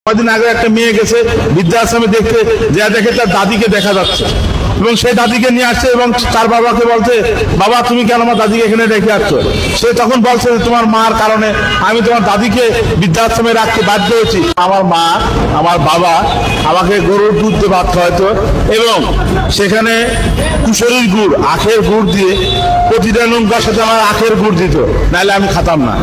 কদিন আগে একটা মেয়ে গেছে বৃদ্ধাশ্রমে দেখতে, যা দেখে তার দাদিকে দেখা যাচ্ছে এবং সেই দাদিকে নিয়ে আসছে এবং তার বাবাকে বলছে, বাবা তুমি কেন আমার দাদিকে এখানে রেখে আসছো? সে তখন বলছে যে তোমার মার কারণে আমি তোমার দাদিকে বৃদ্ধাশ্রমে রাখতে বাধ্য হয়েছি। আমার মা আমার বাবা আমাকে গরুর দুধ দিয়ে ভাত খাওয়াতো এবং সেখানে কুশরীর গুড় আখের গুড় দিয়ে প্রতিটা নৌকার সাথে আমার আখের গুড় দিত, নাহলে আমি খেতাম না।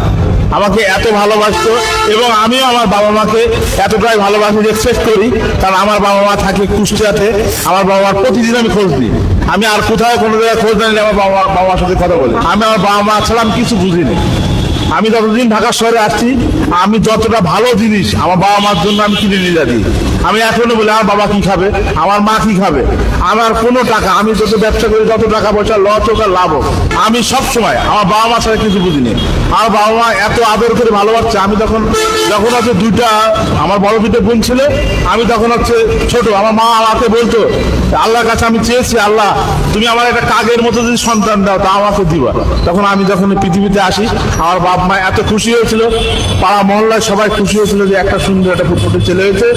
আমাকে এত ভালোবাসতো এবং আমিও আমার বাবা মাকে এতটাই ভালোবাসি, রেসপেক্ট করি, কারণ আমার বাবা মা থাকে কুষ্টিয়াতে। আমার বাবা মার প্রতিদিন আমি খোঁজ দিই। আমি আর কোথাও কোনো জায়গায় খোঁজ না নিলে আমার বাবার সাথে কথা বলি। আমি আমার বাবা মা ছাড়া আমি কিছু বুঝিনি। আমি যতদিন ঢাকা শহরে আসছি আমি যতটা ভালো জিনিস আমার বাবা মার জন্য আমি কিনে নিয়ে যাচ্ছি। আমি এখনো বলি আমার বাবা কি খাবে, আমার মা কি খাবে। আমার কোনো টাকা, আমি যত ব্যবসা করি যত টাকা পয়সা লস হোক আর লাভ হোক, আমি সবসময় আমার বাবা মার সাথে কিছু বুঝিনি। আমার বাবা মা এত আদর করে ভালোবাসছে। আমি যখন হচ্ছে দুইটা আমার বড় দুটো বোন ছিল, আমি তখন হচ্ছে ছোট, আমার মা আমাকে বলতো আল্লাহর কাছে আমি চেয়েছি, আল্লাহ তুমি আমার একটা কাগের মতো যদি সন্তান দাও তা আমাকে দিবা। তখন আমি যখন পৃথিবীতে আসি আমার বাপ মা এত খুশি হয়েছিল, পাড়া মহল্লায় সবাই খুশি হয়েছিল যে একটা সুন্দর একটা ফুটফুটে ছেলে হয়েছে।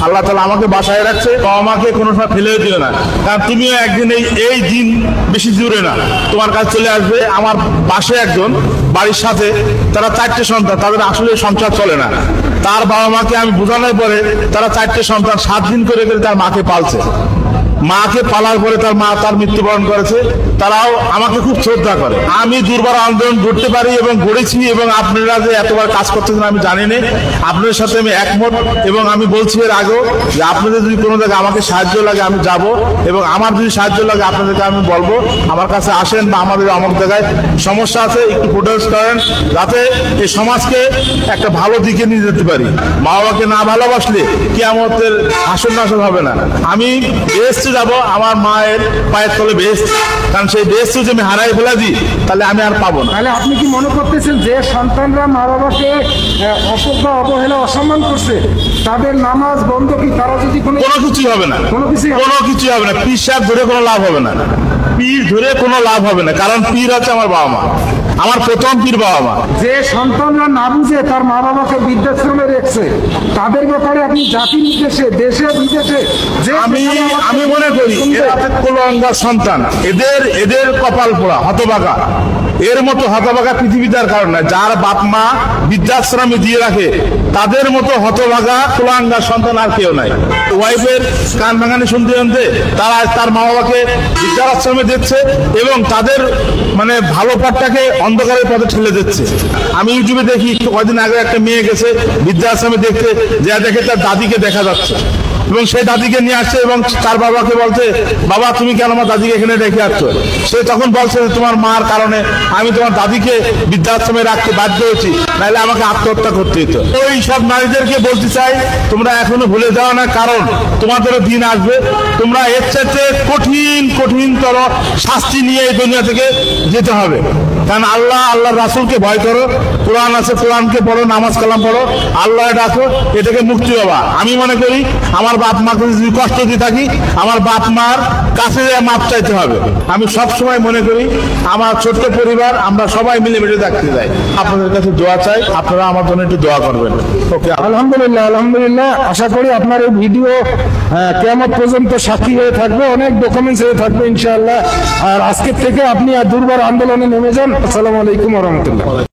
আল্লাহ তাআলা আমাকে বাসায় রাখছে, বাবা মাকে কোনো সময় ফেলে দিও না, কারণ তুমিও একদিন এই দিন বেশি দূরে না, তোমার কাছে চলে আসবে। আমার পাশে একজন বাড়ির সাথে, তারা 4টে সন্তান, তাদের আসলে সংসার চলে না। তার বাবা মাকে আমি বোঝানোর পরে তারা 4টে সন্তান 7 দিন করে তার মাকে পালছে। মাকে পালার পরে তার মা তার মৃত্যুবরণ করেছে। তারাও আমাকে খুব শ্রদ্ধা করে। আমি দুর্বার আন্দোলন গড়তে পারি এবং গড়েছি, এবং আপনারা যে এতবার কাজ করতেছেন আমি জানি না, আপনাদের সাথে আমি একমত। এবং আমি বলছি এর আগেও যে আপনাদের যদি কোনো জায়গায় আমাকে সাহায্য লাগে আমি যাব, এবং আমার যদি সাহায্য লাগে আপনাদেরকে আমি বলবো আমার কাছে আসেন, বা আমাদের অমুক জায়গায় সমস্যা আছে একটু প্রোটেস্ট করেন, যাতে এই সমাজকে একটা ভালো দিকে নিয়ে যেতে পারি। মা বাবাকে না ভালোবাসলে কিয়ামতের হাসর নাসর হবে না। আমি যাব আমার মায়ের পায়ের তলে বেহেশত, কারণ সেই বেহেশত যদি আমি হারাই ফেলা দিই তাহলে আমি আর পাবো না। তাহলে আপনি কি মনে করতেছেন যে সন্তানরা মা বাবাকে অশ্রদ্ধা অবহেলা অসম্মান করছে, তাদের নামাজ বন্ধ কি, তারা যদি কোনো কিছুই হবে না, কোনো কিছুই হবে না। পীর সাহেব ধরে কোনো লাভ হবে না, পীর ধরে কোনো লাভ হবে না, কারণ পীর হচ্ছে আমার বাবা মা, আমার প্রথম পীর বাবা মা। যে সন্তানরা না বুঝে তার মা বাবাকে বৃদ্ধাশ্রমে রেখেছে, তাদের ব্যাপারে আপনি জাতির নির্দেশে দেশে বিদেশে যে আমি মনে করি কুলাঙ্গার সন্তান, এদের কপাল পোড়া হতভাগা। এর মতো হতভাগা পৃথিবীতে আর কারণ না। যার বাপ মা বৃদ্ধাশ্রমে দিয়ে রাখে তাদের মতো হতভাগা কুলাঙ্গার সন্তান আর কেউ নাই। ওয়াইফের কান ভাঙানি শুনতে শুনতে তারা তার মা বাবাকে বৃদ্ধাশ্রমে দিচ্ছে এবং তাদের মানে ভালো পথটাকে অন্ধকারের পথে ঠেলে দিচ্ছে। আমি ইউটিউবে দেখি কয়েকদিন আগে একটা মেয়ে গেছে বৃদ্ধাশ্রমে দেখতে, যা দেখে তার দাদিকে দেখা যাচ্ছে এবং সেই দাদিকে নিয়ে আসছে এবং তার বাবাকে বলছে, বাবা তুমি কেন আমার দাদিকে এখানে রেখে আসছো? সে তখন বলছে যে তোমার মার কারণে আমি তোমার দাদিকে বৃদ্ধাশ্রমে রাখতে বাধ্য হয়েছি, নাহলে আমাকে আত্মহত্যা করতে হতো। ওই সব নারীদেরকে বলতে চাই, তোমরা এখনো ভুলে যাও না, কারণ তোমাদেরও দিন আসবে, তোমরা এর চাইতে কঠিনতর শাস্তি নিয়ে এই দুনিয়া থেকে যেতে হবে। কারণ আল্লাহ রাসূলকে ভয় করো, কোরআন আছে কোরআনকে পড়ো, নামাজ কালাম পড়ো, আল্লাহ ডাকো, এটাকে মুক্তি পাবা। আমি মনে করি আমার বাপ মাকে যদি কষ্ট দিয়ে থাকি আমার বাপ মার কাছে মাপ চাইতে হবে। আমি সবসময় মনে করি আমার ছোট্ট পরিবার আমরা সবাই মিলেমিশে থাকতে চাই। আপনাদের কাছে দোয়া চাই, আপনারা আমার জন্য একটু দোয়া করবেন। ওকে, আলহামদুলিল্লাহ। আশা করি আপনার এই ভিডিও কিয়ামত পর্যন্ত সাক্ষী হয়ে থাকবে, অনেক ডকুমেন্টস হয়ে থাকবে ইনশাআল্লাহ। আর আজকের থেকে আপনি দুর্বার আন্দোলনে নেমে যান। আসসালামু আলাইকুম ওয়া রাহমাতুল্লাহ।